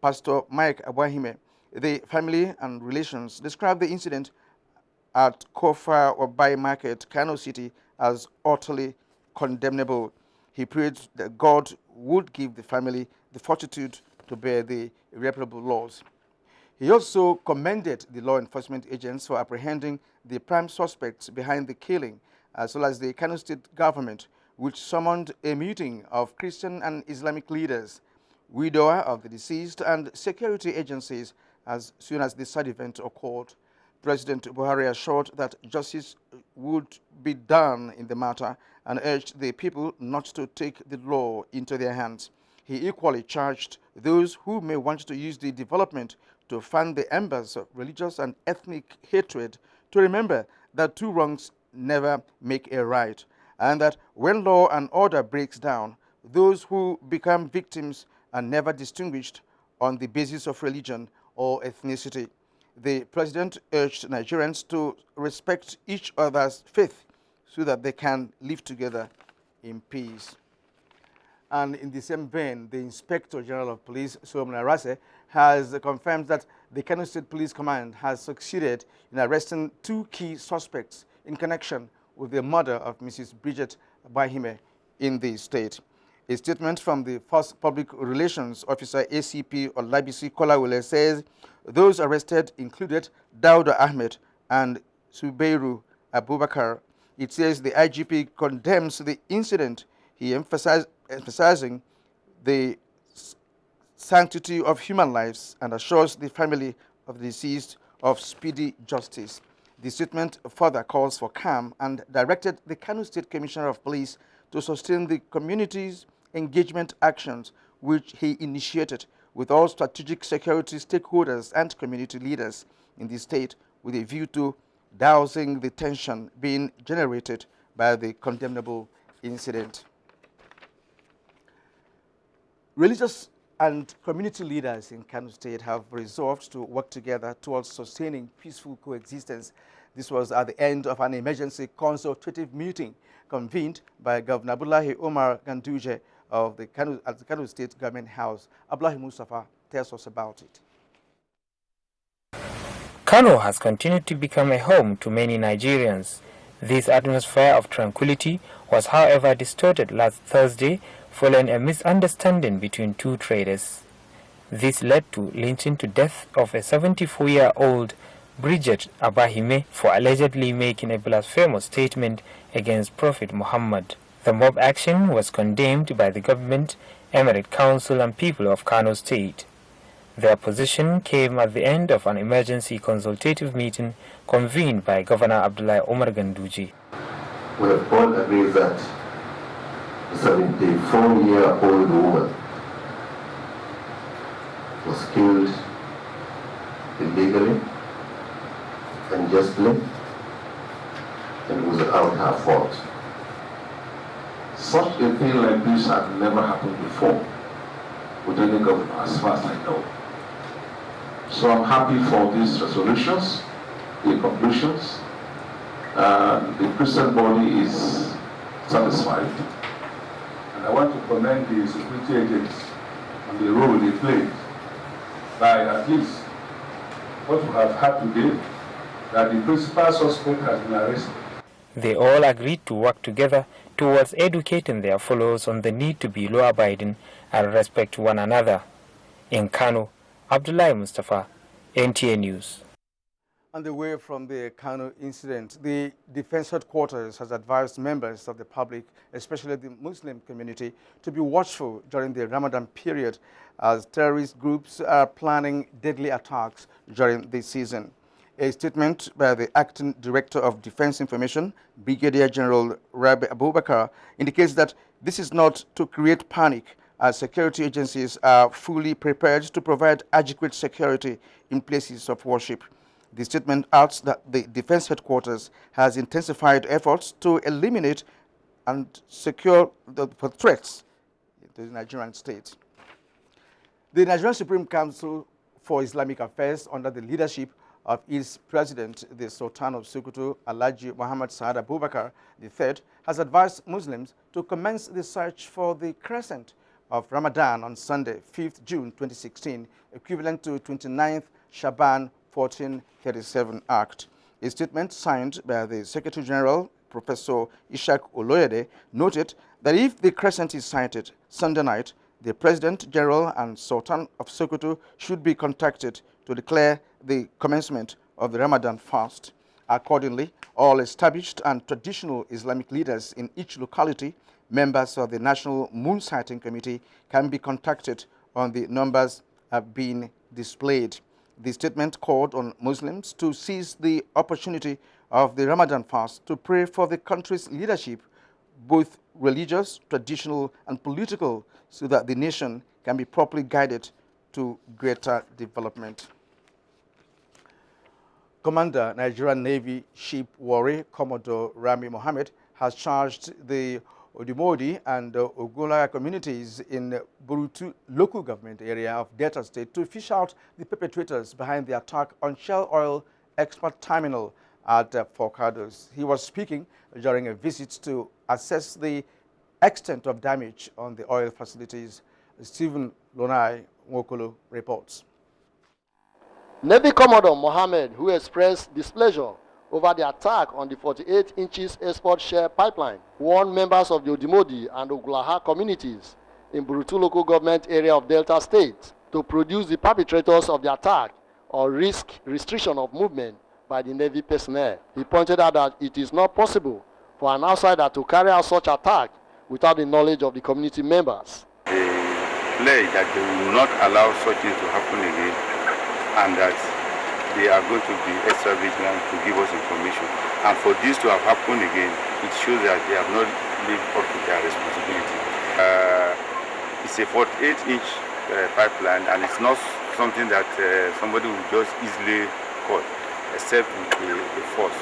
Pastor Mike Abuahime. The family and relations described the incident at Kofa or Bai Market, Kano City, as utterly condemnable. He prayed that God would give the family the fortitude to bear the irreparable loss. He also commended the law enforcement agents for apprehending the prime suspects behind the killing, as well as the Kano State government, which summoned a meeting of Christian and Islamic leaders, widower of the deceased, and security agencies as soon as the sad event occurred. President Buhari assured that justice would be done in the matter and urged the people not to take the law into their hands. He equally charged those who may want to use the development to fan the embers of religious and ethnic hatred to remember that two wrongs never make a right, and that when law and order breaks down, those who become victims are never distinguished on the basis of religion or ethnicity. The president urged Nigerians to respect each other's faith so that they can live together in peace. And in the same vein, the Inspector General of Police, Solomon Arase, has confirmed that the Kano State Police Command has succeeded in arresting two key suspects in connection with the murder of Mrs. Bridget Bahime in the state. A statement from the First Public Relations Officer ACP Olabisi Kolawole says those arrested included Dauda Ahmed and Subeiru Abubakar. It says the IGP condemns the incident. He emphasizing the sanctity of human lives and assures the family of the deceased of speedy justice. The statement further calls for calm and directed the Kano State Commissioner of Police to sustain the community's engagement actions which he initiated with all strategic security stakeholders and community leaders in the state with a view to dousing the tension being generated by the condemnable incident. Religious and community leaders in Kano State have resolved to work together towards sustaining peaceful coexistence. This was at the end of an emergency consultative meeting convened by Governor Abdullahi Umar Ganduje of the Kano State Government House. Abdullahi Mustafa tells us about it. Kano has continued to become a home to many Nigerians. This atmosphere of tranquility was, however, distorted last Thursday following a misunderstanding between two traders. This led to lynching to death of a 74-year-old Bridget Abahime for allegedly making a blasphemous statement against Prophet Muhammad. The mob action was condemned by the government, Emirate Council and people of Kano State. Their position came at the end of an emergency consultative meeting convened by Governor Abdullahi Umar Ganduje. We have all agreed that the 74-year-old woman was killed illegally, unjustly, and without her fault. Such a thing like this had never happened before with any governor, as far as I know. So I'm happy for these resolutions, the conclusions. The Christian body is satisfied. And I want to commend the security agents on the role they played by at least what we have had today, that the principal suspect has been arrested. They all agreed to work together towards educating their followers on the need to be law-abiding and respect one another. In Kano, Abdullahi Mustafa, NTA News. On the way from the Kano incident, the Defense Headquarters has advised members of the public, especially the Muslim community, to be watchful during the Ramadan period as terrorist groups are planning deadly attacks during this season. A statement by the Acting Director of Defense Information, Brigadier General Rabi Abubakar, indicates that this is not to create panic, as security agencies are fully prepared to provide adequate security in places of worship. The statement adds that the Defense Headquarters has intensified efforts to eliminate and secure the threats to the Nigerian state. The Nigerian Supreme Council for Islamic Affairs, under the leadership of its president, the Sultan of Sokoto, Alhaji Muhammad Saad Abubakar III, has advised Muslims to commence the search for the crescent of Ramadan on Sunday, 5th June 2016, equivalent to 29th Shaban 1437 Act. A statement signed by the Secretary General, Professor Ishak Oloyede, noted that if the crescent is sighted Sunday night, the President General and Sultan of Sokoto should be contacted to declare the commencement of the Ramadan fast. Accordingly, all established and traditional Islamic leaders in each locality, members of the National Moon Sighting Committee, can be contacted on the numbers being displayed. The statement called on Muslims to seize the opportunity of the Ramadan fast to pray for the country's leadership, both religious, traditional, and political, so that the nation can be properly guided to greater development. Commander, Nigerian Navy Ship Warri, Commodore Rami Mohammed, has charged the Odumodi and Ogola communities in Burutu local government area of Delta State to fish out the perpetrators behind the attack on Shell Oil Export Terminal at Forcados. He was speaking during a visit to assess the extent of damage on the oil facilities. Stephen Lonai Nwokolo reports. Navy Commodore Mohammed, who expressed displeasure over the attack on the 48 inches export share pipeline, warned members of the Odumodi and Ogulaha communities in Burutu local government area of Delta State to produce the perpetrators of the attack or risk restriction of movement by the Navy personnel. He pointed out that it is not possible for an outsider to carry out such attack without the knowledge of the community members. They pledge that they will not allow such things to happen again, and that they are going to be extra vigilant to give us information. And for this to have happened again, it shows that they have not lived up to their responsibility. It's a 48-inch pipeline, and it's not something that somebody will just easily cut, except with the force.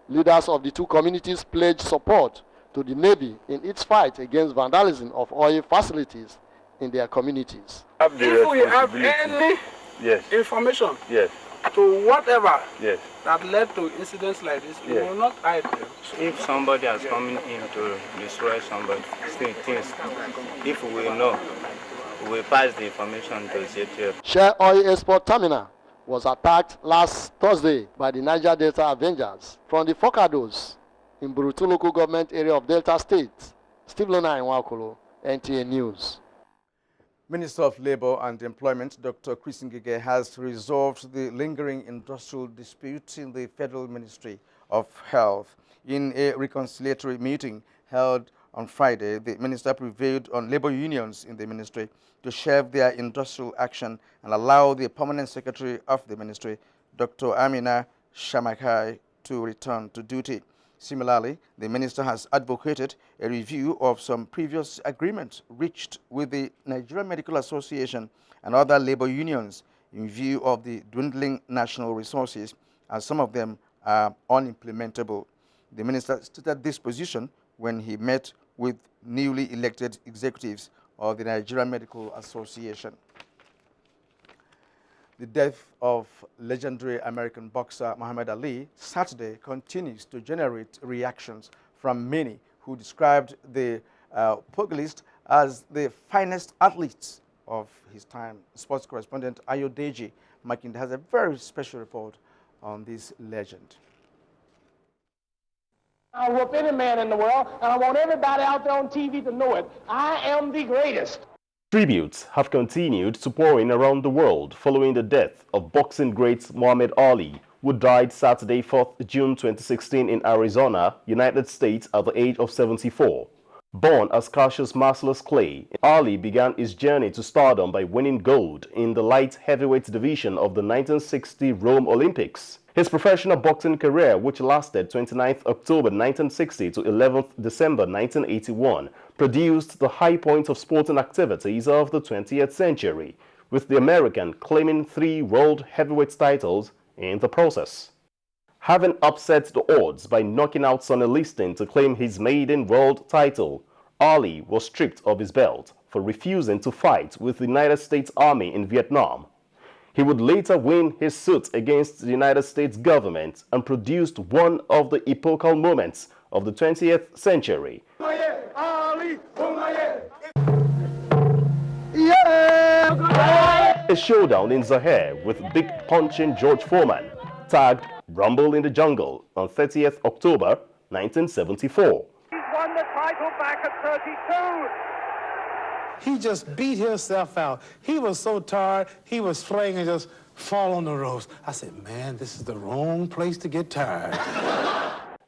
Leaders of the two communities pledged support to the Navy in its fight against vandalism of oil facilities in their communities. If we have any information to whatever that led to incidents like this, we will not hide them. If somebody has come in to destroy somebody, things, if we know, we pass the information to ZTF. Shell Oil Export Terminal was attacked last Thursday by the Niger Delta Avengers from the Forcados in Burutu local government area of Delta State. Steve Lona Nwokolo, NTA News. Minister of Labour and Employment, Dr. Chris Ngige, has resolved the lingering industrial dispute in the Federal Ministry of Health. In a reconciliatory meeting held on Friday, the minister prevailed on labour unions in the ministry to shelve their industrial action and allow the permanent secretary of the ministry, Dr. Amina Shamakai, to return to duty. Similarly, the minister has advocated a review of some previous agreements reached with the Nigerian Medical Association and other labor unions in view of the dwindling national resources, as some of them are unimplementable. The minister stated this position when he met with newly elected executives of the Nigerian Medical Association. The death of legendary American boxer Muhammad Ali Saturday continues to generate reactions from many who described the pugilist as the finest athlete of his time. Sports correspondent Ayodeji Makinda has a very special report on this legend. I'll whoop any man in the world, and I want everybody out there on TV to know it. I am the greatest. Tributes have continued to pour in around the world following the death of boxing great Muhammad Ali, who died Saturday, 4th June 2016 in Arizona, United States at the age of 74. Born as Cassius Marcellus Clay, Ali began his journey to stardom by winning gold in the light heavyweight division of the 1960 Rome Olympics. His professional boxing career, which lasted 29th October 1960 to 11th December 1981, produced the high point of sporting activities of the 20th century, with the American claiming 3 world heavyweight titles in the process. Having upset the odds by knocking out Sonny Liston to claim his maiden world title, Ali was stripped of his belt for refusing to fight with the United States Army in Vietnam. He would later win his suit against the United States government and produced one of the epochal moments of the 20th century. A showdown in Zaire with big punching George Foreman, tagged Rumble in the Jungle on 30th October 1974. He's won the title back at 32. He just beat himself out. He was so tired, he was swaying and just fall on the ropes. I said, man, this is the wrong place to get tired.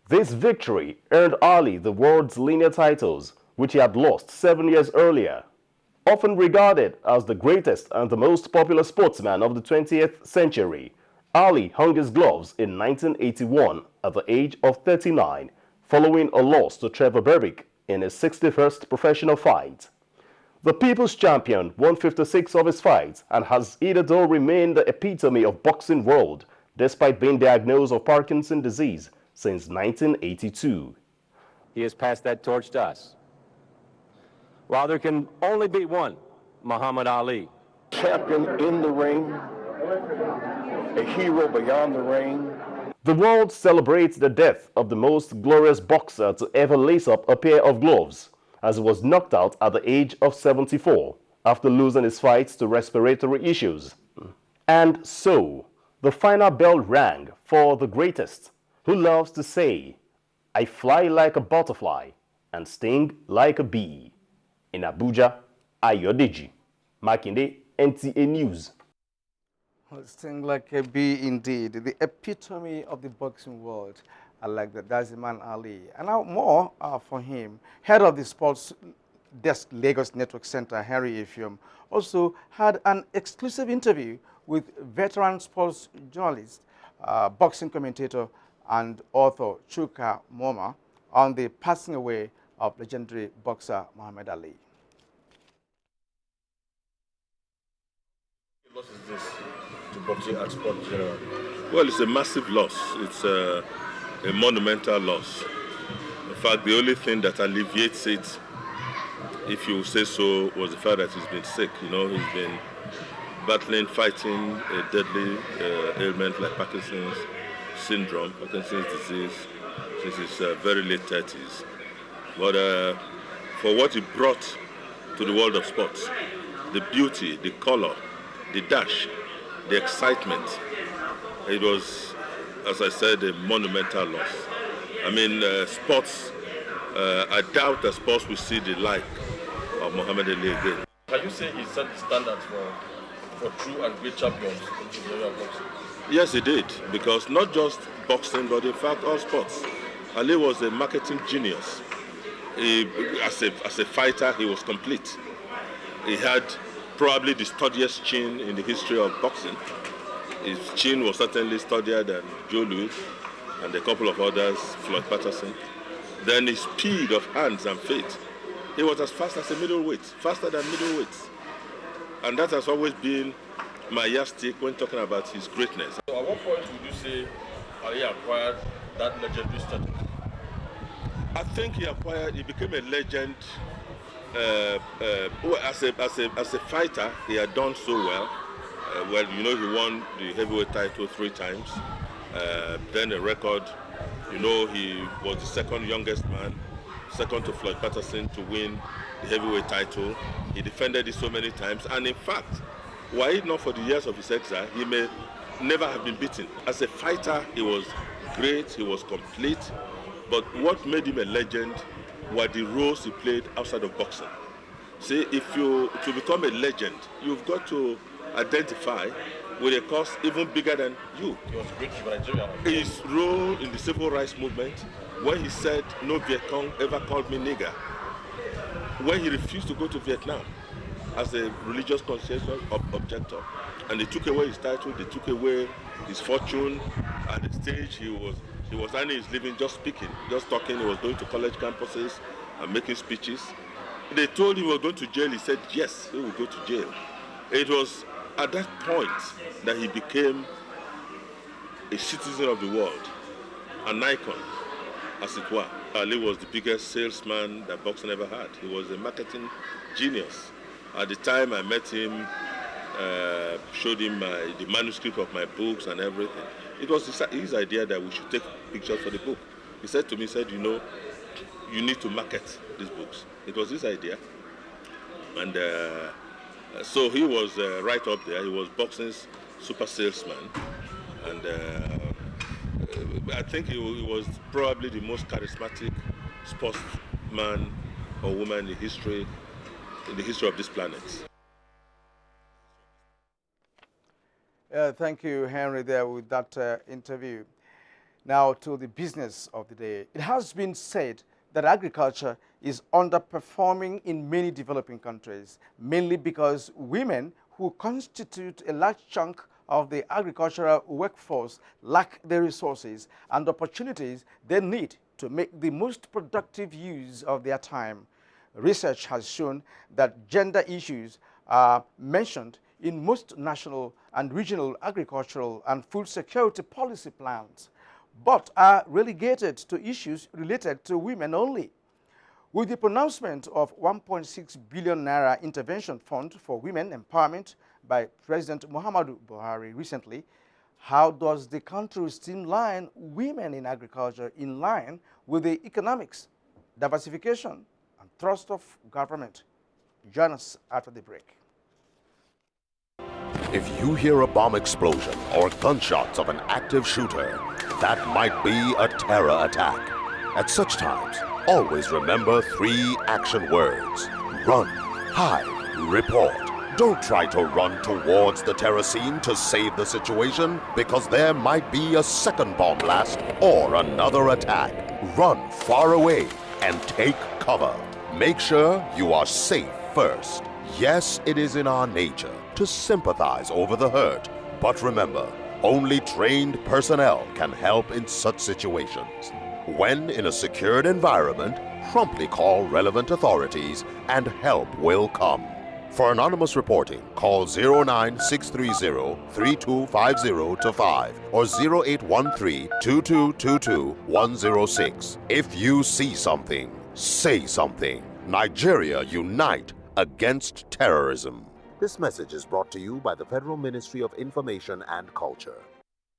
This victory earned Ali the world's linear titles, which he had lost 7 years earlier. Often regarded as the greatest and the most popular sportsman of the 20th century, Ali hung his gloves in 1981 at the age of 39, following a loss to Trevor Berbick in his 61st professional fight. The People's Champion won 56 of his fights and has hitherto remained the epitome of boxing world, despite being diagnosed with Parkinson's disease since 1982. He has passed that torch to us. While there can only be one, Muhammad Ali. Champion in the ring, a hero beyond the ring. The world celebrates the death of the most glorious boxer to ever lace up a pair of gloves, as he was knocked out at the age of 74 after losing his fights to respiratory issues. And so, the final bell rang for the greatest, who loves to say, "I fly like a butterfly and sting like a bee." In Abuja, Ayodeji, Makinde, NTA News. Well, sting like a bee indeed, the epitome of the boxing world. I like that. That's the man Ali. And now more for him. Head of the Sports Desk Lagos Network Center, Harry Efium, also had an exclusive interview with veteran sports journalist, boxing commentator, and author Chuka Moma on the passing away of legendary boxer Muhammad Ali. What loss is this to boxing and sport in general? Well, it's a massive loss. It's a monumental loss. In fact, the only thing that alleviates it, if you say so, was the fact that he's been sick. You know, he's been fighting a deadly ailment like Parkinson's syndrome, Parkinson's disease, since his very late 30s. But for what he brought to the world of sports, the beauty, the color, the dash, the excitement, it was, as I said, a monumental loss. I mean, sports, I doubt that sports will see the like of Muhammad Ali again. Can you say he set the standards for true and great champions in the area of boxing? Yes, he did, because not just boxing, but in fact all sports. Ali was a marketing genius. As a fighter, he was complete. He had probably the sturdiest chin in the history of boxing. His chin was certainly sturdier than Joe Louis and a couple of others, Floyd Patterson. Then his speed of hands and feet. He was as fast as a middleweight, faster than middleweights. And that has always been my yardstick when talking about his greatness. So at what point would you say Ali acquired that legendary status? I think he became a legend. As a fighter, he had done so well. Well, you know, he won the heavyweight title 3 times. Then a record, you know, he was the second youngest man, second to Floyd Patterson to win the heavyweight title. He defended it so many times. And in fact, were it not for the years of his exile, he may never have been beaten. As a fighter, he was great, he was complete. But what made him a legend were the roles he played outside of boxing. See, to become a legend, you've got to identify with a cause even bigger than you. He was great for Nigeria. His role in the civil rights movement, when he said, "No Viet Cong ever called me nigger," when he refused to go to Vietnam as a religious conscientious objector, and they took away his title, they took away his fortune. At the stage, he was earning his living just speaking, just talking. He was going to college campuses and making speeches. They told him he was going to jail. He said yes, he would go to jail. It was at that point that he became a citizen of the world, an icon, as it were. Ali was the biggest salesman that boxing ever had. He was a marketing genius. At the time I met him, showed him the manuscript of my books and everything. It was his idea that we should take pictures for the book. He said to me, you know, you need to market these books. It was his idea. And So he was right up there. He was boxing's super salesman. And I think he was probably the most charismatic sportsman or woman in the history of this planet. Thank you, Henry, there with that interview. Now to the business of the day. It has been said that agriculture is underperforming in many developing countries, mainly because women who constitute a large chunk of the agricultural workforce lack the resources and opportunities they need to make the most productive use of their time. Research has shown that gender issues are mentioned in most national and regional agricultural and food security policy plans, but are relegated to issues related to women only. With the pronouncement of 1.6 billion naira intervention fund for women empowerment by President Muhammadu Buhari recently, how does the country streamline women in agriculture in line with the economics, diversification, and thrust of government? Join us after the break. If you hear a bomb explosion or gunshots of an active shooter, that might be a terror attack. At such times, always remember 3 action words: run, hide, report. Don't try to run towards the terror scene to save the situation, because there might be a second bomb blast or another attack. Run far away and take cover. Make sure you are safe first. Yes, it is in our nature to sympathize over the hurt, but remember, only trained personnel can help in such situations. When in a secured environment, promptly call relevant authorities and help will come. For anonymous reporting, call 09630-3250-5 or 0813-2222-106. If you see something, say something. Nigeria, unite against terrorism. This message is brought to you by the Federal Ministry of Information and Culture.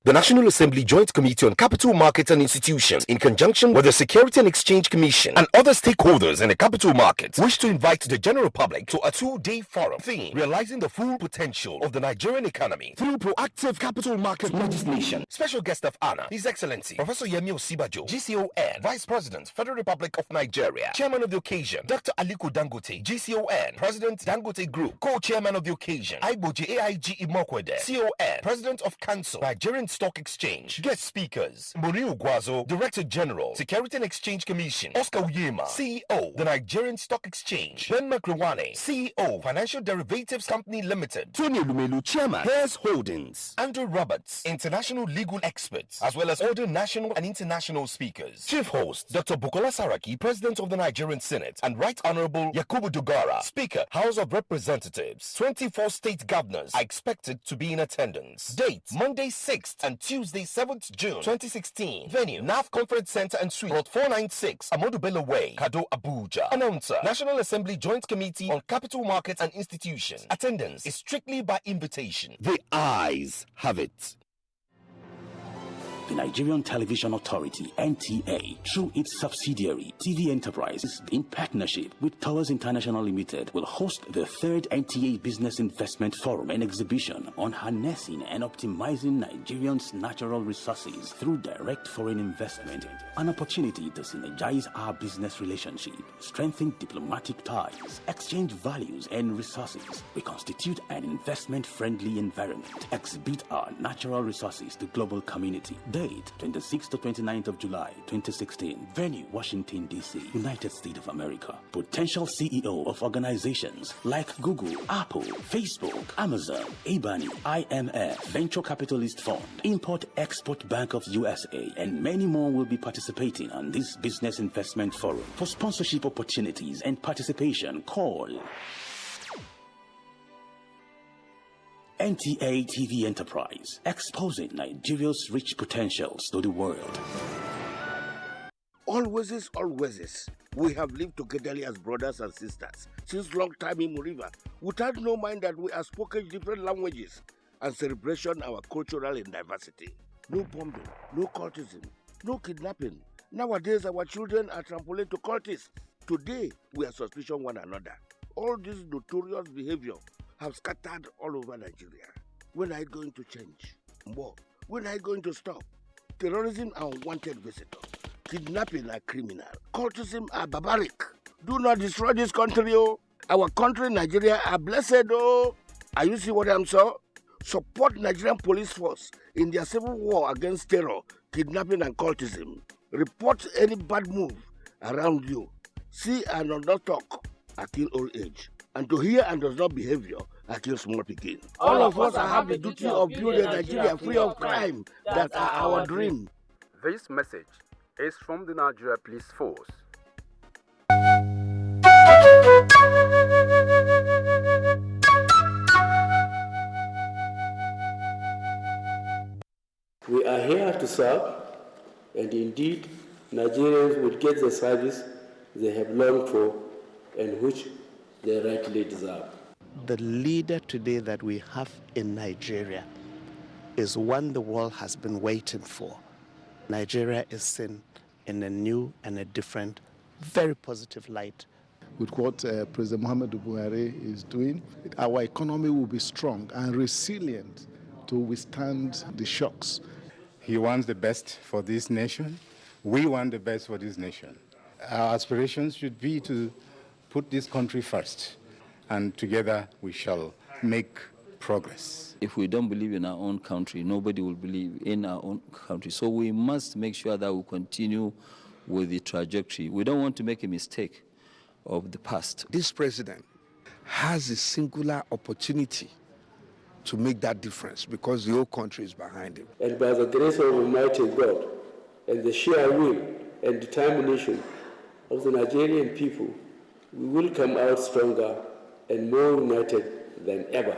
The National Assembly Joint Committee on Capital Markets and Institutions, in conjunction with the Security and Exchange Commission and other stakeholders in the capital markets, wish to invite the general public to a 2-day forum theme, realizing the full potential of the Nigerian economy through proactive capital market legislation. Special guest of honor, His Excellency Professor Yemi Osibajo, GCON, Vice President, Federal Republic of Nigeria. Chairman of the occasion, Dr. Aliko Dangote, GCON, President, Dangote Group. Co-chairman of the occasion, Aiboji AIG Imokwede, CON, President of Council, Nigerian Stock Exchange. Guest speakers: Muriu Gwazo, Director General, Security and Exchange Commission; Oscar Uyema, CEO, the Nigerian Stock Exchange; Ben Makriwane, CEO, Financial Derivatives Company Limited; Tony Lumelu, Chairman, Hares Holdings; Andrew Roberts, international legal experts, as well as other national and international speakers. Chief host, Dr. Bukola Saraki, President of the Nigerian Senate, and Right Honorable Yakubu Dogara, Speaker, House of Representatives. 24 state governors are expected to be in attendance. Date: Monday 6th and Tuesday 7th June 2016. Venue: NAF Conference Center and Suite, Plot 496, Amodu Bello Way, Kano, Abuja. Announcer: National Assembly Joint Committee on Capital Markets and Institutions. Attendance is strictly by invitation. The eyes have it. The Nigerian Television Authority, NTA, through its subsidiary, TV Enterprises, in partnership with Towers International Limited, will host the 3rd NTA Business Investment Forum and Exhibition on harnessing and optimizing Nigerians' natural resources through direct foreign investment, an opportunity to synergize our business relationship, strengthen diplomatic ties, exchange values and resources. We constitute an investment-friendly environment, exhibit our natural resources to global community. Date: 26th to 29th of July 2016. Venue: Washington, D.C., United States of America. Potential CEO of organizations like Google, Apple, Facebook, Amazon, Ebony, IMF, Venture Capitalist Fund, Import-Export Bank of USA, and many more will be participating on this business investment forum. For sponsorship opportunities and participation, call NTA TV Enterprise, exposing Nigeria's rich potentials to the world. Always. We have lived together as brothers and sisters since long time in Muriva, without no mind that we have spoken different languages and celebration our cultural and diversity. No bombing, no cultism, no kidnapping. Nowadays our children are trampoline to cultists. Today we are suspicion one another. All this notorious behavior have scattered all over Nigeria. When are you going to change? More. When are you going to stop? Terrorism are unwanted visitors. Kidnapping are criminal. Cultism are barbaric. Do not destroy this country, oh. Our country, Nigeria, are blessed, oh. Are you see what I'm saying? Support Nigerian police force in their civil war against terror, kidnapping and cultism. Report any bad move around you. See and does not talk, I kill old age. And to hear and does not behavior, I kill small picking. All of us have the duty of building Nigeria free of crime that are our dream. This message is from the Nigeria Police Force. We are here to serve, and indeed, Nigerians will get the service they have longed for and which they rightly deserve. The leader today that we have in Nigeria is one the world has been waiting for. Nigeria is seen in a new and a different, very positive light. With what President Muhammadu Buhari is doing, our economy will be strong and resilient to withstand the shocks. He wants the best for this nation. We want the best for this nation. Our aspirations should be to put this country first, and together we shall make progress. If we don't believe in our own country, nobody will believe in our own country. So we must make sure that we continue with the trajectory. We don't want to make a mistake of the past. This president has a singular opportunity to make that difference because the whole country is behind him. And by the grace of Almighty God and the sheer will and determination of the Nigerian people, we will come out stronger and more united than ever.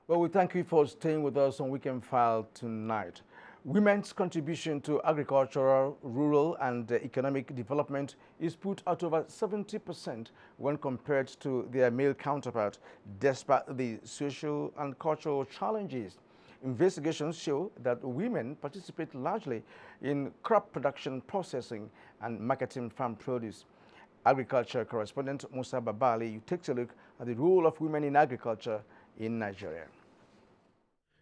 Well, we thank you for staying with us on Weekend File tonight. Women's contribution to agricultural, rural, and economic development is put at over 70% when compared to their male counterpart, despite the social and cultural challenges. Investigations show that women participate largely in crop production, processing, and marketing farm produce. Agriculture correspondent Musa Babali takes a look at the role of women in agriculture in Nigeria.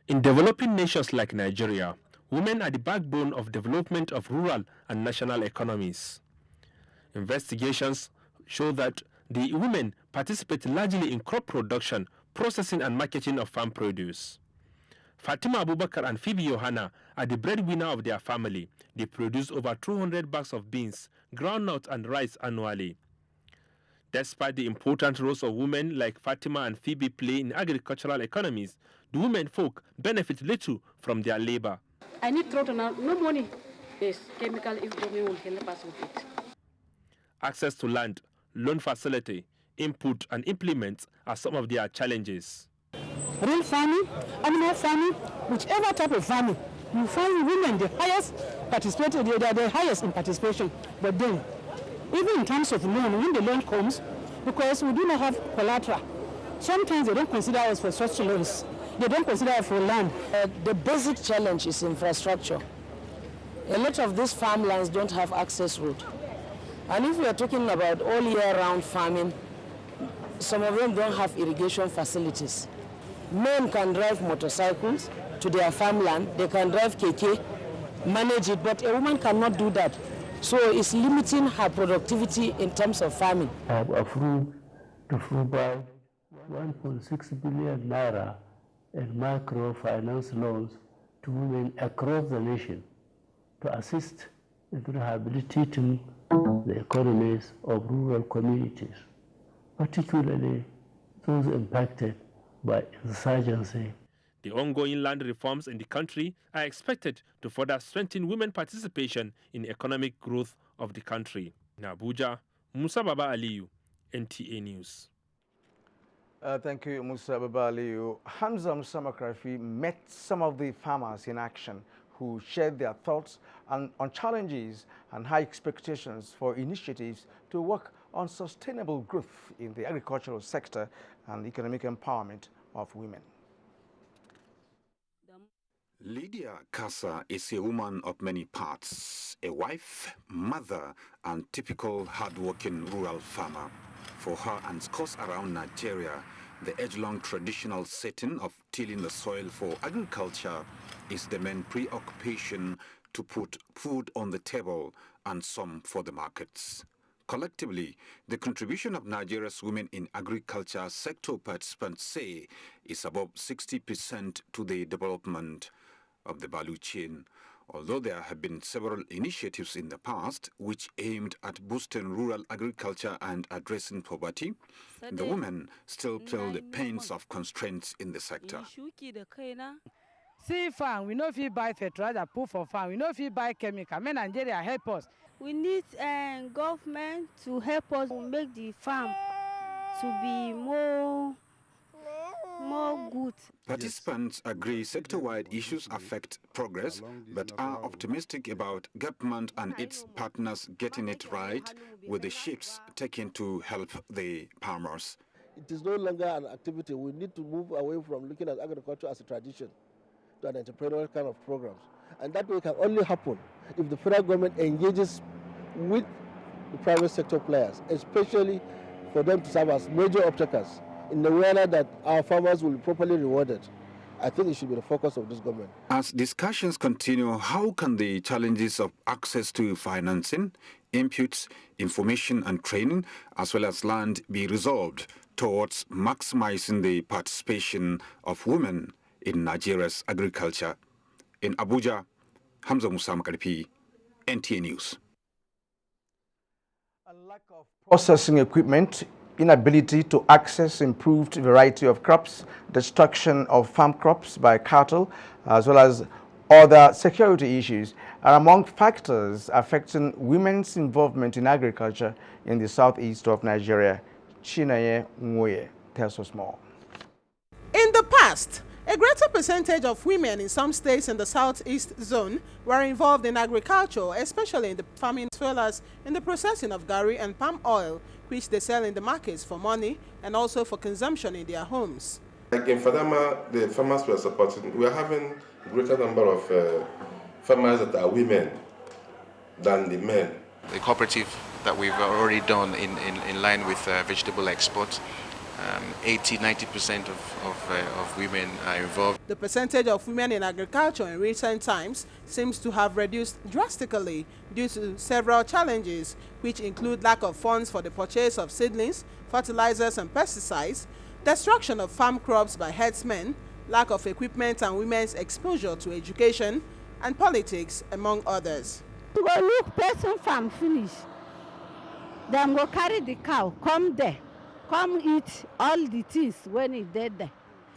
In developing nations like Nigeria, women are the backbone of development of rural and national economies. Investigations show that the women participate largely in crop production, processing and marketing of farm produce. Fatima Abubakar and Phoebe Yohana are the breadwinner of their family. They produce over 200 bags of beans, groundnut and rice annually. Despite the important roles of women like Fatima and Phoebe play in agricultural economies, the women folk benefit little from their labor. I need throttle now. No money. Yes, chemical if government will help us with it. Access to land, loan facility, input and implements are some of their challenges. Real farming, animal farming, whichever type of farming, you find women the highest participated, they are the highest in participation. But then, even in terms of loan, when the loan comes, because we do not have collateral, sometimes they don't consider us for such loans. They don't consider us for land. The basic challenge is infrastructure. A lot of these farmlands don't have access road. And if we are talking about all year round farming, some of them don't have irrigation facilities. Men can drive motorcycles to their farmland, they can drive keke, manage it, but a woman cannot do that. So it's limiting her productivity in terms of farming. I have approved to provide 1.6 billion naira in microfinance loans to women across the nation to assist in rehabilitating the economies of rural communities, particularly those impacted by insurgency. The ongoing land reforms in the country are expected to further strengthen women's participation in economic growth of the country. In Abuja, Musa Baba Aliyu, NTA News. Thank you, Musa Baba Aliyu. Hamza Musa Makrafi met some of the farmers in action who shared their thoughts on challenges and high expectations for initiatives to work on sustainable growth in the agricultural sector and economic empowerment of women. Lydia Kasa is a woman of many parts, a wife, mother, and typical hard-working rural farmer. For her and scores around Nigeria, the age-long traditional setting of tilling the soil for agriculture is the main preoccupation to put food on the table and some for the markets. Collectively, the contribution of Nigeria's women in agriculture sector participants say is above 60% to the development of the value chain. Although there have been several initiatives in the past which aimed at boosting rural agriculture and addressing poverty, the women still feel the pains of constraints in the sector. See farm, we know if you buy fertilizer, put for farm. We know if you buy chemical. May Nigeria help us. We need government to help us make the farm to be more good. Participants agree sector-wide issues affect progress, but are optimistic about government and its partners getting it right with the shifts taken to help the farmers. It is no longer an activity. We need to move away from looking at agriculture as a tradition to an entrepreneurial kind of programs. And that way can only happen if the federal government engages with the private sector players, especially for them to serve as major off-takers in the way that our farmers will be properly rewarded. I think it should be the focus of this government. As discussions continue, how can the challenges of access to financing, inputs, information and training, as well as land be resolved towards maximizing the participation of women in Nigeria's agriculture? In Abuja, Hamza Musa Makarpi, NTA News. A lack of processing equipment, inability to access improved variety of crops, destruction of farm crops by cattle, as well as other security issues are among factors affecting women's involvement in agriculture in the southeast of Nigeria. Chinaye Nwoye tells us more. In the past, a greater percentage of women in some states in the southeast zone were involved in agriculture, especially in the farming as well as in the processing of gari and palm oil, which they sell in the markets for money and also for consumption in their homes. Like in Fadama, the farmers we are supporting, we are having a greater number of farmers that are women than the men. The cooperative that we've already done in line with vegetable exports, 80–90% of women are involved. The percentage of women in agriculture in recent times seems to have reduced drastically due to several challenges, which include lack of funds for the purchase of seedlings, fertilizers and pesticides, destruction of farm crops by herdsmen, lack of equipment and women's exposure to education and politics, among others. To go look person farm finish, then go carry the cow, come there. Come eat all the things when it's dead there.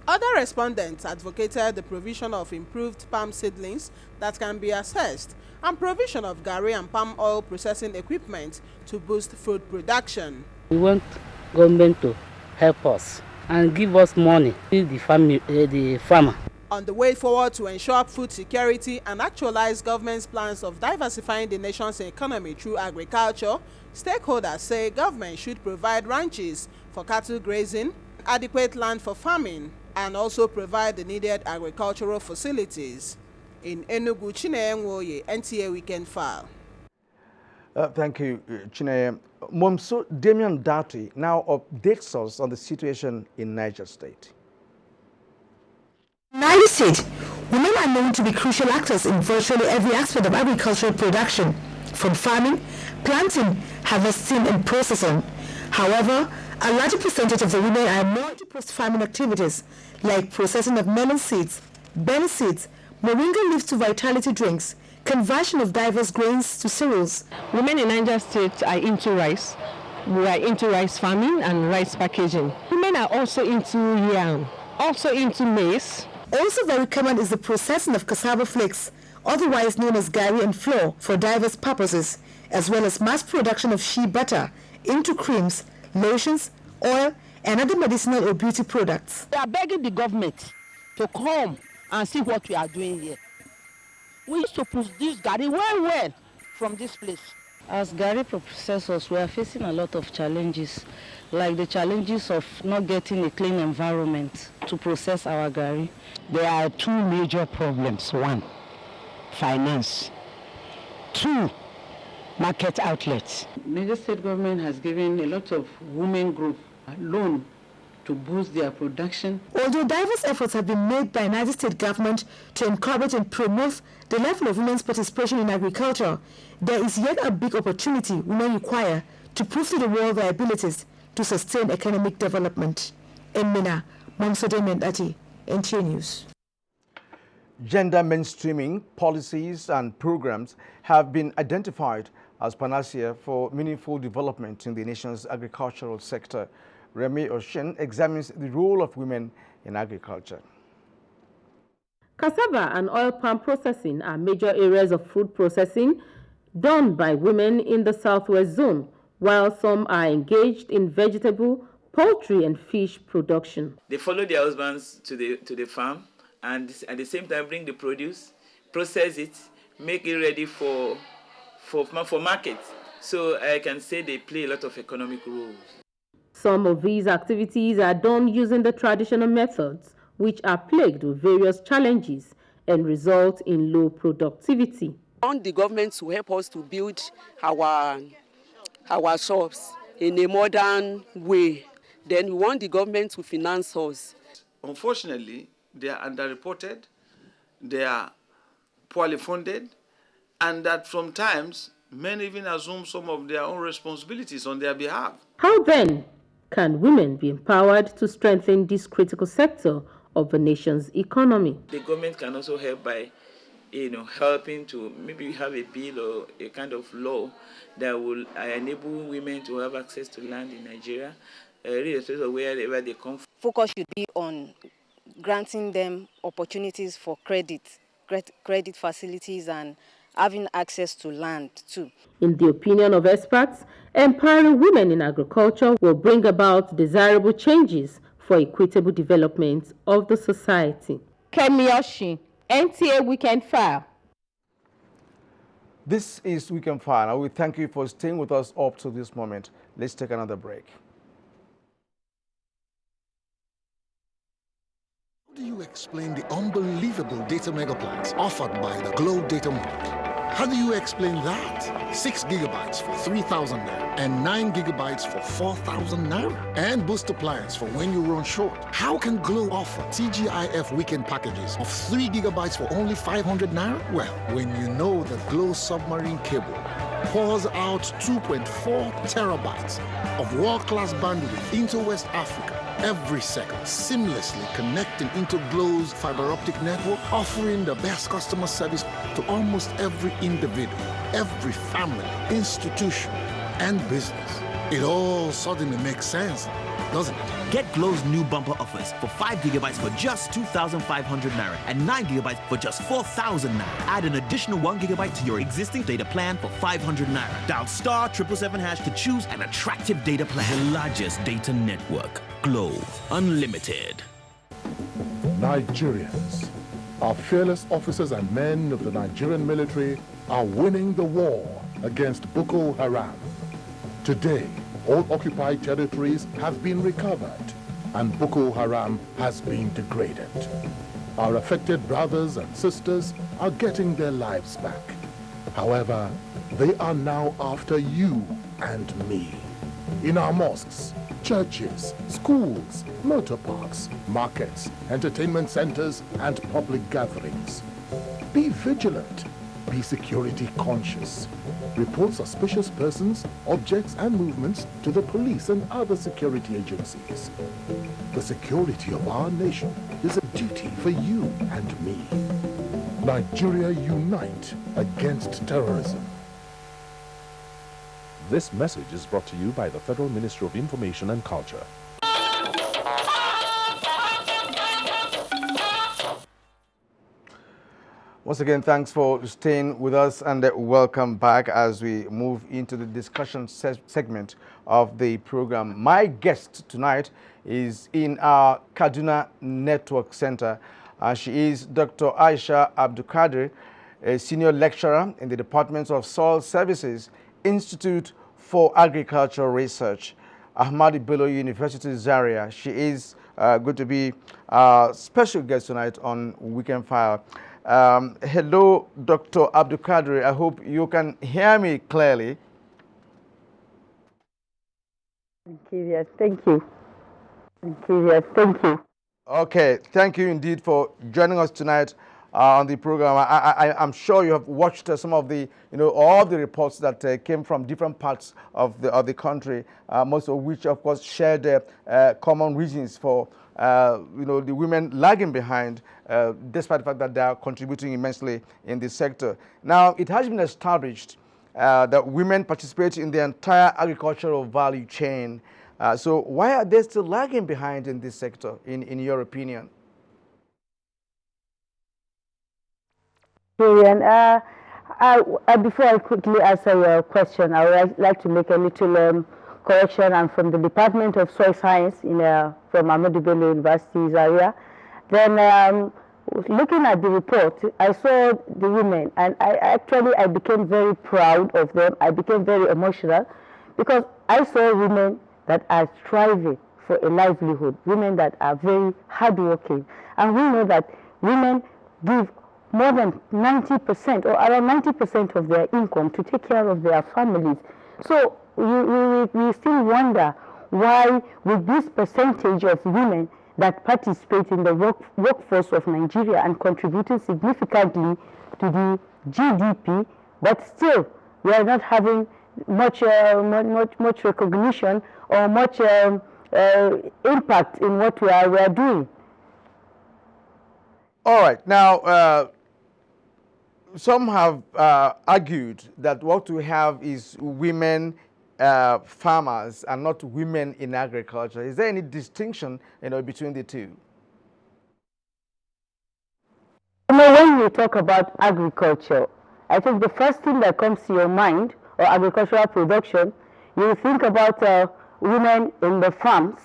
Other respondents advocated the provision of improved palm seedlings that can be assessed and provision of gari and palm oil processing equipment to boost food production. We want government to help us and give us money to the farmer. On the way forward to ensure food security and actualize government's plans of diversifying the nation's economy through agriculture, stakeholders say government should provide ranches for cattle grazing, adequate land for farming, and also provide the needed agricultural facilities. In Enugu, Chinaye Nwoye, NTA Weekend File. Thank you, Chinaye. Momso Damian Dati now updates us on the situation in Niger State. In Niger State, women are known to be crucial actors in virtually every aspect of agricultural production, from farming, planting, harvesting, and processing. However, a larger percentage of the women are more into post-farming activities like processing of melon seeds, bene seeds, moringa leaves to vitality drinks, conversion of diverse grains to cereals. Women in Niger State are into rice. We are into rice farming and rice packaging. Women are also into yam, also into maize. Also very common is the processing of cassava flakes, otherwise known as gari and flour, for diverse purposes, as well as mass production of shea butter into creams, lotions, oil, and other medicinal or beauty products. We are begging the government to come and see what we are doing here. We used to produce gari well from this place. As Gary processors, we are facing a lot of challenges, like the challenges of not getting a clean environment to process our Gary. There are two major problems. One, finance. Two, market outlets. Niger state government has given a lot of women group a loan to boost their production. Although diverse efforts have been made by Niger State government to encourage and promote the level of women's participation in agriculture, there is yet a big opportunity women require to prove to the world their abilities to sustain economic development. In Mina, Momsode Mendati, NTA News. Gender mainstreaming policies and programs have been identified as panacea for meaningful development in the nation's agricultural sector. Remy Oshin examines the role of women in agriculture. Cassava and oil palm processing are major areas of food processing done by women in the southwest zone, while some are engaged in vegetable, poultry and fish production. They follow their husbands to the farm and at the same time bring the produce, process it, make it ready for market. So I can say they play a lot of economic roles. Some of these activities are done using the traditional methods, which are plagued with various challenges and result in low productivity. We want the government to help us to build our shops in a modern way. Then we want the government to finance us. Unfortunately, they are underreported, they are poorly funded, and that sometimes men even assume some of their own responsibilities on their behalf. How then can women be empowered to strengthen this critical sector of the nation's economy? The government can also help by, helping to maybe have a bill or a kind of law that will enable women to have access to land in Nigeria, irrespective of wherever they come from. Focus should be on granting them opportunities for credit facilities and having access to land too. In the opinion of experts, empowering women in agriculture will bring about desirable changes for equitable development of the society. Kemi Oshin, NTA Weekend File. This is Weekend File. I will thank you for staying with us up to this moment. Let's take another break. How do you explain the unbelievable data mega plans offered by the Glow Data Mart? How do you explain that? 6 gigabytes for 3,000 naira and 9 gigabytes for 4,000 naira and booster plans for when you run short. How can Glow offer TGIF weekend packages of 3 gigabytes for only 500 naira? Well, when you know that Glow submarine cable pours out 2.4 terabytes of world-class bandwidth into West Africa every second, seamlessly connecting into Glow's fiber optic network, offering the best customer service to almost every individual, every family, institution, and business. It all suddenly makes sense, doesn't it? Get Glow's new bumper offers for 5 gigabytes for just 2,500 naira and 9 gigabytes for just 4,000 naira. Add an additional 1 gigabyte to your existing data plan for 500 naira. Dial star 777 hash to choose an attractive data plan. The largest data network. Glow Unlimited. Nigerians, our fearless officers and men of the Nigerian military are winning the war against Boko Haram. Today, all occupied territories have been recovered and Boko Haram has been degraded. Our affected brothers and sisters are getting their lives back. However, they are now after you and me. In our mosques, churches, schools, motor parks, markets, entertainment centers, and public gatherings. Be vigilant. Be security conscious. Report suspicious persons, objects, and movements to the police and other security agencies. The security of our nation is a duty for you and me. Nigeria unite against terrorism. This message is brought to you by the Federal Ministry of Information and Culture. Once again, thanks for staying with us and welcome back as we move into the discussion segment of the program. My guest tonight is in our Kaduna Network Center. She is Dr. Aisha Abdulkadir, a senior lecturer in the Department of Soil Services Institute for Agricultural Research, Ahmadu Bello University, Zaria. She is going to be a special guest tonight on Weekend File. Hello, Dr. Abdul Qadir. I hope you can hear me clearly. Thank you. Yes, thank you. Thank you. Yes, thank you. Okay, thank you indeed for joining us tonight on the program. I'm sure you have watched some of the, all the reports that came from different parts of the country, most of which, of course, share the common reasons for, the women lagging behind, despite the fact that they are contributing immensely in this sector. Now, it has been established that women participate in the entire agricultural value chain. So why are they still lagging behind in this sector, in your opinion? Nigerian, before I quickly answer your question, I would like to make a little correction. I'm from the Department of Soil Science from Ahmadu Bello University, Zaria. Then looking at the report, I saw the women, and I became very proud of them. I became very emotional because I saw women that are striving for a livelihood, women that are very hardworking. And we know that women give more than 90% or around 90% of their income to take care of their families. So we still wonder why, with this percentage of women that participate in the workforce of Nigeria and contributing significantly to the GDP, but still we are not having much recognition or much impact in what we are doing. All right. Now, some have argued that what we have is women farmers and not women in agriculture. Is there any distinction, between the two? When we talk about agriculture, I think the first thing that comes to your mind, or agricultural production, you think about women in the farms.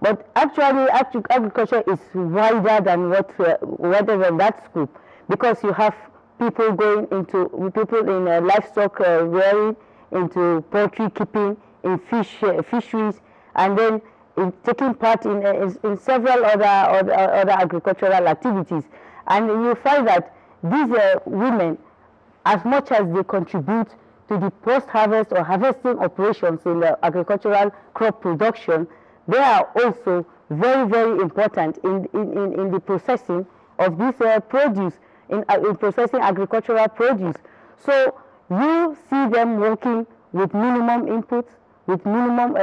But actually, agriculture is wider than wider than that scope, because you have people in livestock rearing, into poultry keeping, in fisheries, and then taking part in several other agricultural activities. And you find that these women, as much as they contribute to the post-harvest or harvesting operations in the agricultural crop production, they are also very, very important in the processing of this produce, in processing agricultural produce. So you see them working with minimum inputs, with minimum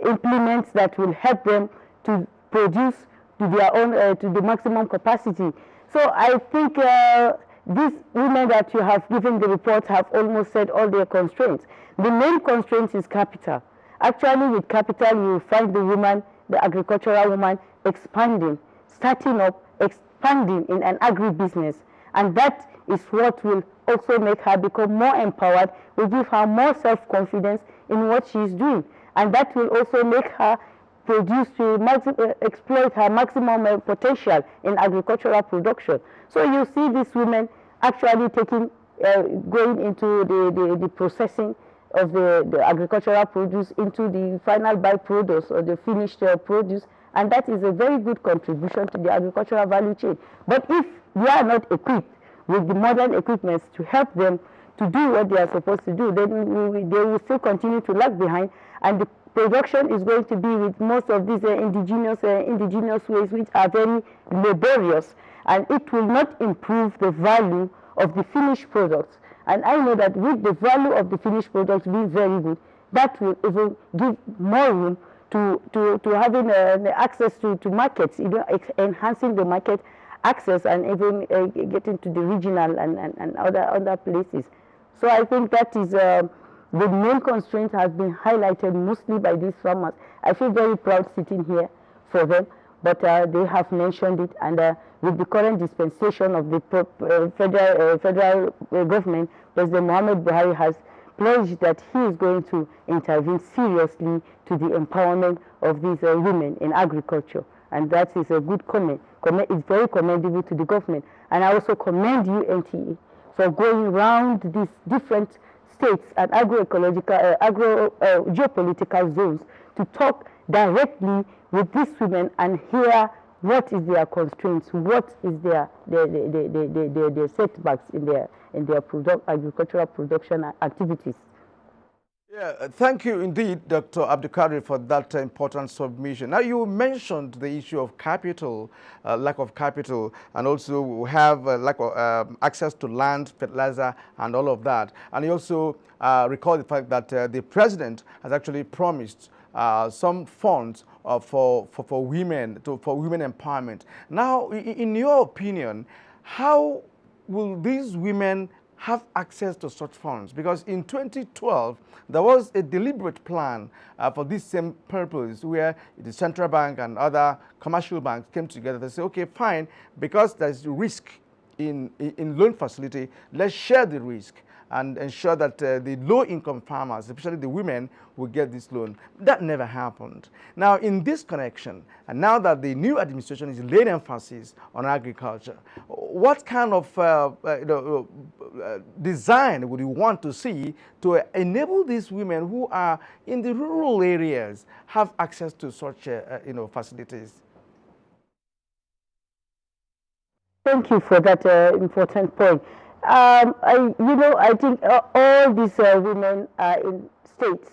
implements that will help them to produce to their own to the maximum capacity. So I think these women that you have given the report have almost said all their constraints. The main constraint is capital. Actually, with capital, you find the woman, the agricultural woman, expanding, starting up, expanding in an agribusiness. And that is what will also make her become more empowered, will give her more self-confidence in what she is doing. And that will also make her produce to exploit her maximum potential in agricultural production. So you see these women actually going into the processing of the agricultural produce into the final byproducts or the finished produce, and that is a very good contribution to the agricultural value chain. But if they are not equipped with the modern equipments to help them to do what they are supposed to do, then they will still continue to lag behind, and the production is going to be with most of these indigenous ways, which are very laborious, and it will not improve the value of the finished products. And I know that with the value of the finished products being very good, that will even give more room to having access to markets, enhancing the market access, and even getting to the regional and other places. So I think that is the main constraint has been highlighted mostly by these farmers. I feel very proud sitting here for them, but they have mentioned it, and with the current dispensation of the federal government, President Muhammad Buhari has pledged that he is going to intervene seriously to the empowerment of these women in agriculture, and that is a good comment. It's very commendable to the government, and I also commend you, NTA, for going around these different states and agroecological, geopolitical zones to talk directly with these women and hear what is their constraints, what is their setbacks in their agricultural production activities. Yeah, thank you indeed, Dr. Abdulkadir, for that important submission. Now, you mentioned the issue of capital, lack of capital, and also we have lack of access to land, fertilizer, and all of that. And you also recall the fact that the president has actually promised some funds for women, for women empowerment. Now, in your opinion, how will these women have access to such funds? Because in 2012, there was a deliberate plan for this same purpose where the central bank and other commercial banks came together to say, okay, fine, because there's risk in loan facility, let's share the risk and ensure that the low-income farmers, especially the women, will get this loan. That never happened. Now, in this connection, and now that the new administration is laying emphasis on agriculture, what kind of design would you want to see to enable these women who are in the rural areas have access to such facilities? Thank you for that important point. I think all these women are in states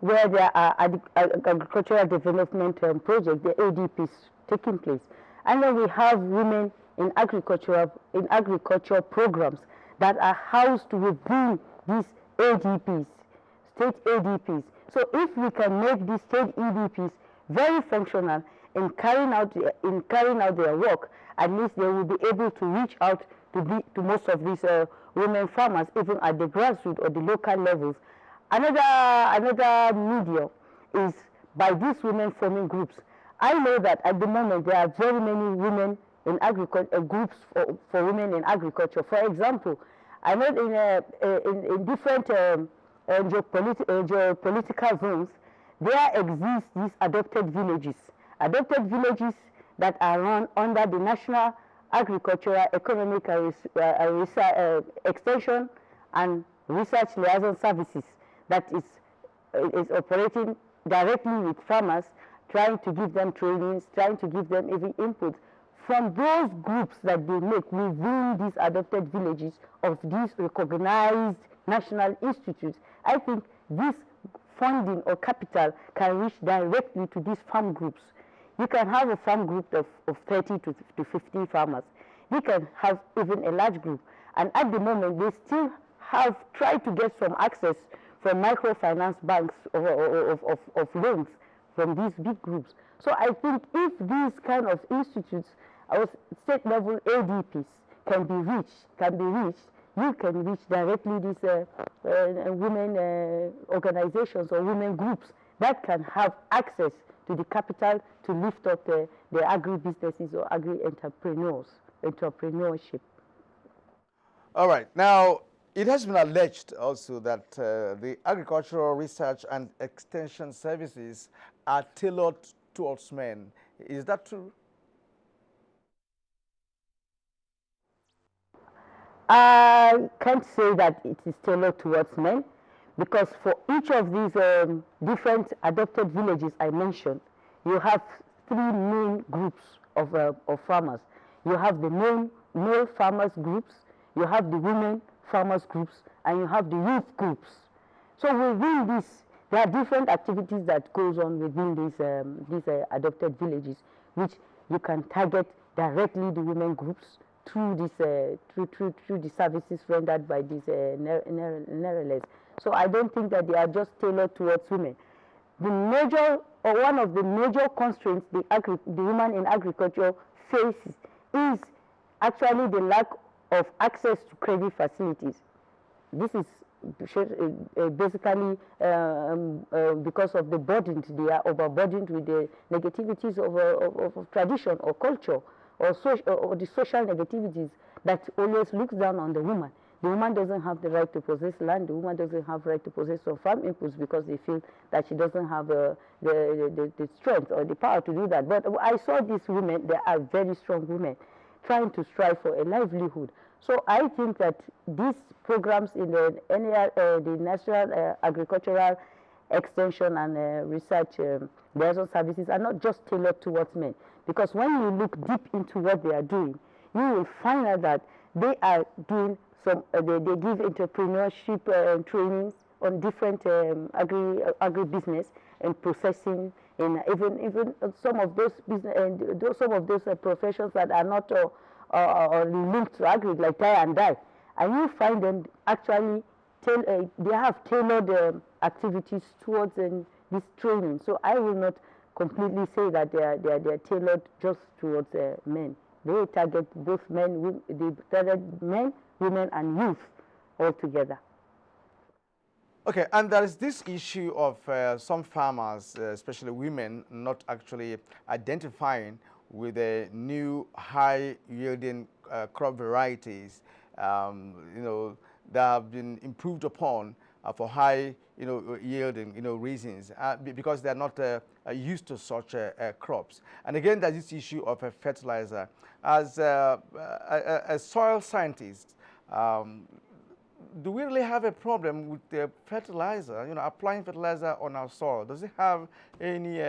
where there are agricultural development projects, the ADPs, taking place. And then we have women in agriculture programs that are housed within these ADPs, state ADPs. So if we can make these state ADPs very functional in carrying out their work, at least they will be able to reach out to most of these women farmers, even at the grassroots or the local levels. Another medium is by these women forming groups. I know that at the moment there are very many women in agriculture, groups for women in agriculture. For example, I know in different geopolitical zones, there exist these adopted villages that are run under the National Agricultural, Economic Extension and Research Liaison Services that is operating directly with farmers, trying to give them trainings, trying to give them even input from those groups that they make within these adopted villages of these recognized national institutes. I think this funding or capital can reach directly to these farm groups. You can have a farm group of 30 to 50 farmers. You can have even a large group. And at the moment, they still have tried to get some access from microfinance banks of loans from these big groups. So I think if these kind of institutes, our state level ADPs can be reached, you can reach directly these women organizations or women groups that can have access to the capital to lift up the agri-businesses or entrepreneurship. All right. Now, it has been alleged also that the agricultural research and extension services are tailored towards men. Is that true? I can't say that it is tailored towards men, because for each of these different adopted villages I mentioned, you have three main groups of farmers. You have the male farmers groups, you have the women farmers groups, and you have the youth groups. So within this, there are different activities that goes on within these adopted villages, which you can target directly the women groups through this through the services rendered by these NRLs. So I don't think that they are just tailored towards women. The major, or one of the major constraints the woman in agriculture faces is actually the lack of access to credit facilities. This is basically because of the burden. They are overburdened with the negativities of tradition or culture or the social negativities that always looks down on the woman. The woman doesn't have the right to possess land. The woman doesn't have the right to possess some farm inputs because they feel that she doesn't have the strength or the power to do that. But I saw these women, they are very strong women, trying to strive for a livelihood. So I think that these programs in the NAR, the National Agricultural Extension and Research Liaison Services are not just tailored towards men. Because when you look deep into what they are doing, you will find out that they are doing some, they give entrepreneurship trainings on different agribusiness and processing, and even some of those business and some of those professions that are not linked to agri, like tie and dye, and you find them actually they have tailored activities towards this training. So I will not completely say that they are tailored just towards men. They target both men, they target men, women, and youth all together. Okay, and there is this issue of some farmers, especially women, not actually identifying with the new high-yielding crop varieties, that have been improved upon for high, yielding, reasons, because they are not used to such crops. And again, there's this issue of a fertilizer. As a soil scientist, do we really have a problem with the fertilizer, applying fertilizer on our soil? Does it have any,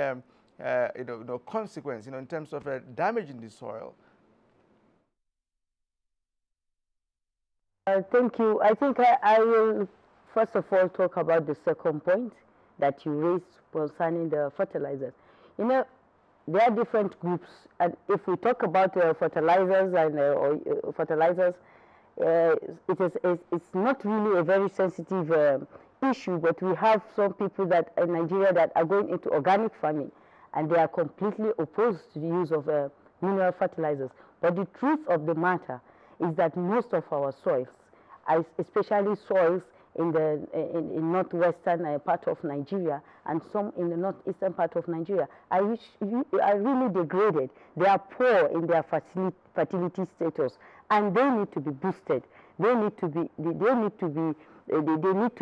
consequence, in terms of damaging the soil? Thank you. I think I will first of all talk about the second point that you raised concerning the fertilizers. There are different groups, and if we talk about fertilizers and fertilizers, it's not really a very sensitive issue, but we have some people that in Nigeria that are going into organic farming, and they are completely opposed to the use of mineral fertilizers. But the truth of the matter is that most of our soils, especially soils in the northwestern part of Nigeria and some in the northeastern part of Nigeria, are really degraded. They are poor in their fertility status, and they need to be boosted. They need to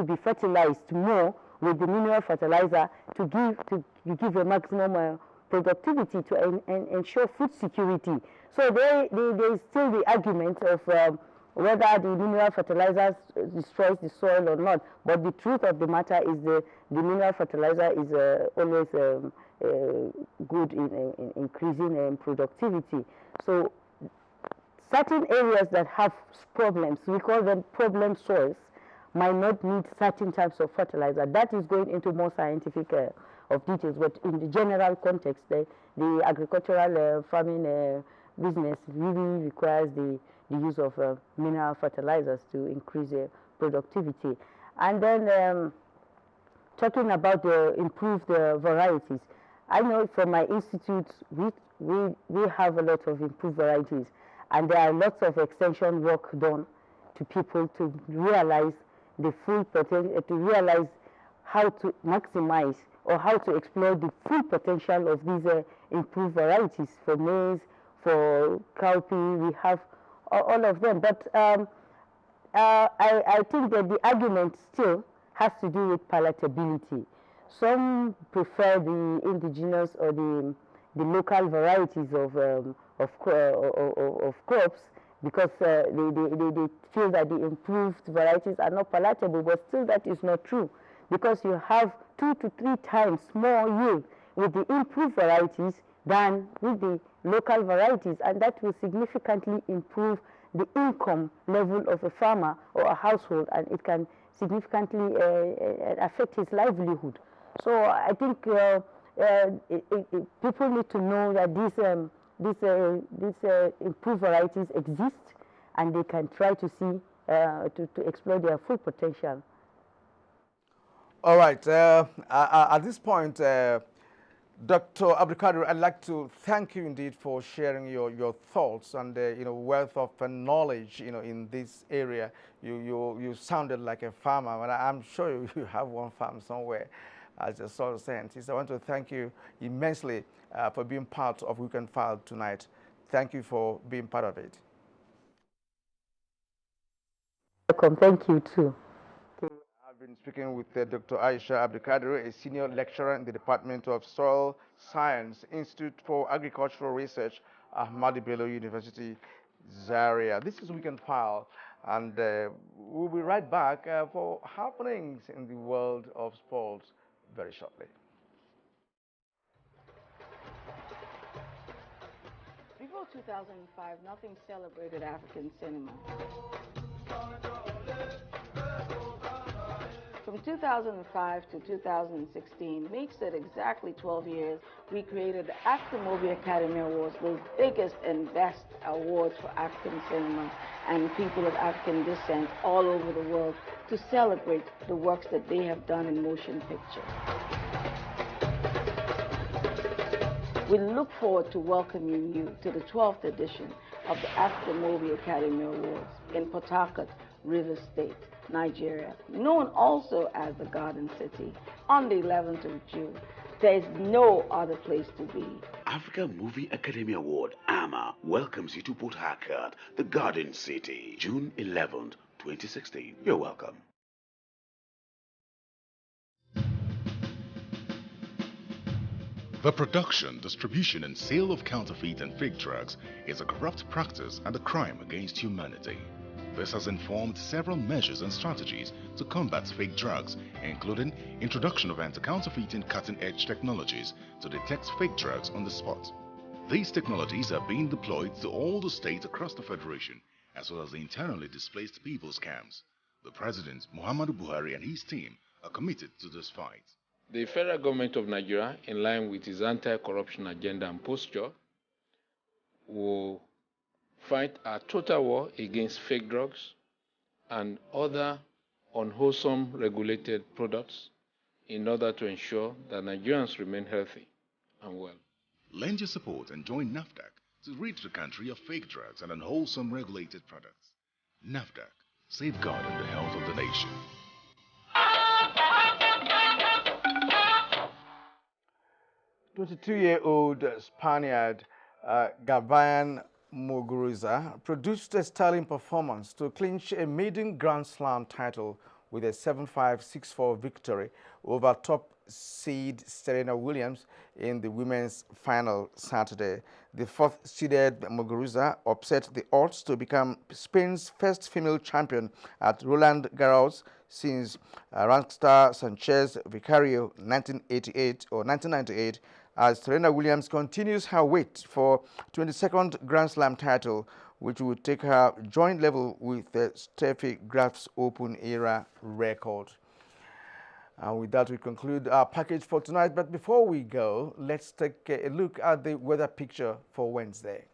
be fertilized more with the mineral fertilizer to give a maximum productivity to ensure food security. So there is still the argument of whether the mineral fertilizer destroys the soil or not. But the truth of the matter is the mineral fertilizer is always good in increasing productivity. So certain areas that have problems, we call them problem soils, might not need certain types of fertilizer. That is going into more scientific of details, but in the general context, the agricultural farming business really requires the use of mineral fertilizers to increase productivity. And then talking about the improved varieties, I know from my institute we have a lot of improved varieties, and there are lots of extension work done to people to realize the full potential, to realize how to maximize or how to exploit the full potential of these improved varieties. For maize, for cowpea, we have all of them. But I think that the argument still has to do with palatability. Some prefer the indigenous or the local varieties of crops because they feel that the improved varieties are not palatable, but still that is not true, because you have 2 to 3 times more yield with the improved varieties than with the local varieties, and that will significantly improve the income level of a farmer or a household, and it can significantly affect his livelihood. So I think people need to know that these improved varieties exist, and they can try to see to exploit their full potential. All right. At this point, Dr. Abdulkadir, I'd like to thank you indeed for sharing your thoughts and wealth of knowledge in this area. You sounded like a farmer, and I'm sure you have one farm somewhere as a soil scientist. I want to thank you immensely for being part of Weekend File tonight. Thank you for being part of it. Welcome. Thank you too. I've been speaking with Dr. Aisha Abdulkadir, a senior lecturer in the Department of Soil Science, Institute for Agricultural Research, Ahmadu Bello University, Zaria. This is Weekend File, and we'll be right back for happenings in the world of sports very shortly. Before 2005, nothing celebrated African cinema. From 2005 to 2016 makes it exactly 12 years, we created the African Movie Academy Awards, the biggest and best awards for African cinema and people of African descent all over the world to celebrate the works that they have done in motion picture. We look forward to welcoming you to the 12th edition of the African Movie Academy Awards in Port Harcourt, Rivers State, Nigeria, known also as the Garden City, on the 11th of June. There is no other place to be. African Movie Academy Award, AMA, welcomes you to Port Harcourt, the Garden City, June 11th, 2016. You're welcome. The production, distribution, and sale of counterfeit and fake drugs is a corrupt practice and a crime against humanity. This has informed several measures and strategies to combat fake drugs, including introduction of anti-counterfeiting cutting-edge technologies to detect fake drugs on the spot. These technologies are being deployed to all the states across the Federation, as well as the internally displaced people's camps. The President, Muhammadu Buhari, and his team are committed to this fight. The federal government of Nigeria, in line with its anti-corruption agenda and posture, will fight a total war against fake drugs and other unwholesome regulated products in order to ensure that Nigerians remain healthy and well. Lend your support and join NAFDAC to rid the country of fake drugs and unwholesome regulated products. NAFDAC, safeguarding the health of the nation. 22-year-old Spaniard Gavian Muguruza produced a sterling performance to clinch a maiden Grand Slam title with a 7-5, 6-4 victory over top seed Serena Williams in the women's final Saturday. The fourth-seeded Muguruza upset the odds to become Spain's first female champion at Roland Garros since Rockstar Sanchez Vicario 1998, as Serena Williams continues her wait for 22nd Grand Slam title, which will take her joint level with the Steffi Graf's Open era record. And with that, we conclude our package for tonight. But before we go, let's take a look at the weather picture for Wednesday.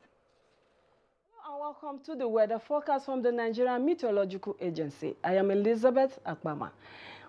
And welcome to the weather forecast from the Nigerian Meteorological Agency. I am Elizabeth Akbama.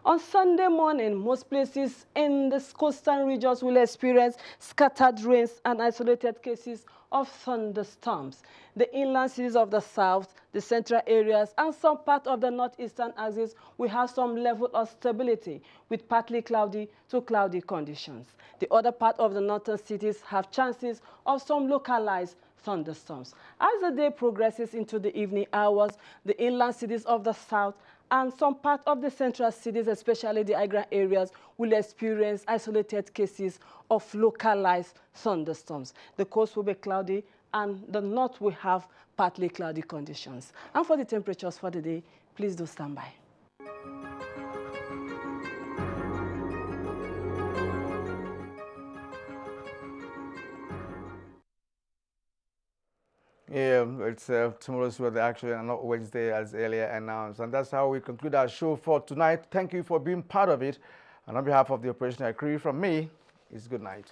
On Sunday morning, most places in the coastal regions will experience scattered rains and isolated cases of thunderstorms. The inland cities of the south, the central areas, and some part of the northeastern axis will have some level of stability with partly cloudy to cloudy conditions. The other part of the northern cities have chances of some localized thunderstorms. As the day progresses into the evening hours, the inland cities of the south and some part of the central cities, especially the high-ground areas, will experience isolated cases of localized thunderstorms. The coast will be cloudy and the north will have partly cloudy conditions. And for the temperatures for the day, please do stand by. Yeah, it's tomorrow's weather actually, and not Wednesday as earlier announced. And that's how we conclude our show for tonight. Thank you for being part of it. And on behalf of the operational crew, from me, it's good night.